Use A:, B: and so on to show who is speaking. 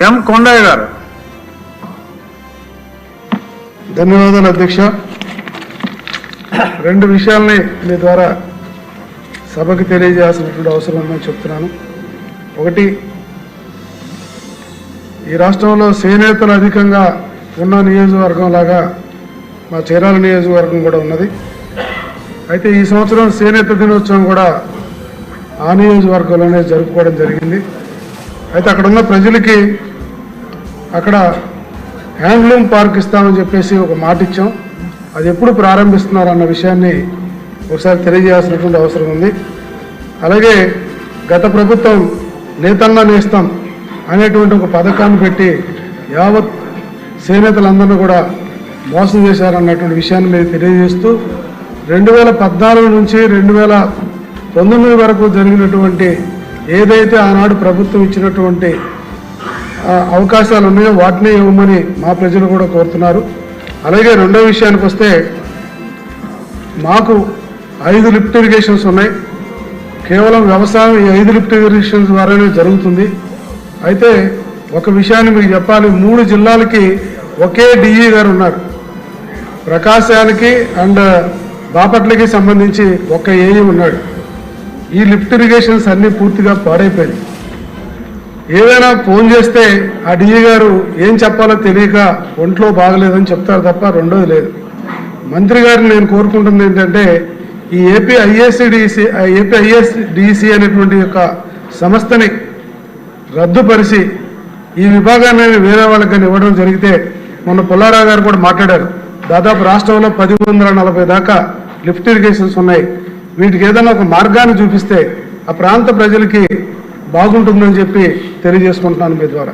A: ఎం కొండయ్య గారు.
B: ధన్యవాదాలు అధ్యక్ష. రెండు విషయాల్ని మీ ద్వారా సభకు తెలియజేయాల్సినటువంటి అవసరం ఉందని చెప్తున్నాను. ఒకటి, ఈ రాష్ట్రంలో చేనేతలు అధికంగా ఉన్న నియోజకవర్గం లాగా మా చీరాల నియోజకవర్గం కూడా ఉన్నది. అయితే ఈ సంవత్సరం చేనేత దినోత్సవం కూడా ఆ నియోజకవర్గంలోనే జరుపుకోవడం జరిగింది. అయితే అక్కడ ఉన్న ప్రజలకి అక్కడ హ్యాండ్లూమ్ పార్క్ ఇస్తామని చెప్పేసి ఒక మాట ఇచ్చాం. అది ఎప్పుడు ప్రారంభిస్తున్నారు అన్న విషయాన్ని ఒకసారి తెలియజేయాల్సినటువంటి అవసరం ఉంది. అలాగే గత ప్రభుత్వం నేతన్న నేస్తం అనేటువంటి ఒక పథకాన్ని పెట్టి యావత్ చేనేతలందరినీ కూడా మోసం చేశారన్నటువంటి విషయాన్ని మీరు తెలియజేస్తూ 2014 నుంచి 2019 వరకు జరిగినటువంటి ఏదైతే ఆనాడు ప్రభుత్వం ఇచ్చినటువంటి అవకాశాలు ఉన్నాయో వాటిని ఇవ్వమని మా ప్రజలు కూడా కోరుతున్నారు. అలాగే రెండో విషయానికి వస్తే, మాకు 5 లిఫ్ట్ ఇరిగేషన్స్ ఉన్నాయి. కేవలం వ్యవసాయం ఈ 5 లిఫ్ట్ ఇరిగేషన్స్ ద్వారానే జరుగుతుంది. అయితే ఒక విషయాన్ని మీకు చెప్పాలి, 3 జిల్లాలకి ఒకే డిఈ గారు ఉన్నారు. ప్రకాశానికి అండ్ బాపట్లకి సంబంధించి ఒక ఏఈ ఉన్నాడు. ఈ లిఫ్ట్ ఇరిగేషన్స్ అన్నీ పూర్తిగా పాడైపోయింది. ఏదైనా ఫోన్ చేస్తే ఆ డిఈ గారు ఏం చెప్పాలో తెలియక ఒంట్లో బాగలేదని చెప్తారు తప్ప రెండోది లేదు. మంత్రి గారిని నేను కోరుకుంటుంది ఏంటంటే, ఈ ఏపీ ఐఎస్డిసి అనేటువంటి యొక్క సంస్థని రద్దుపరిచి ఈ విభాగాన్ని వేరే వాళ్ళకి కానీ ఇవ్వడం జరిగితే, మొన్న పుల్లారావు గారు కూడా మాట్లాడారు, దాదాపు రాష్ట్రంలో 1040 దాకా లిఫ్ట్ ఇరిగేషన్స్ ఉన్నాయి. వీటికి ఏదైనా ఒక మార్గాన్ని చూపిస్తే ఆ ప్రాంత ప్రజలకి బాగుంటుందని చెప్పి తెలియజేసుకుంటున్నాను మీ ద్వారా.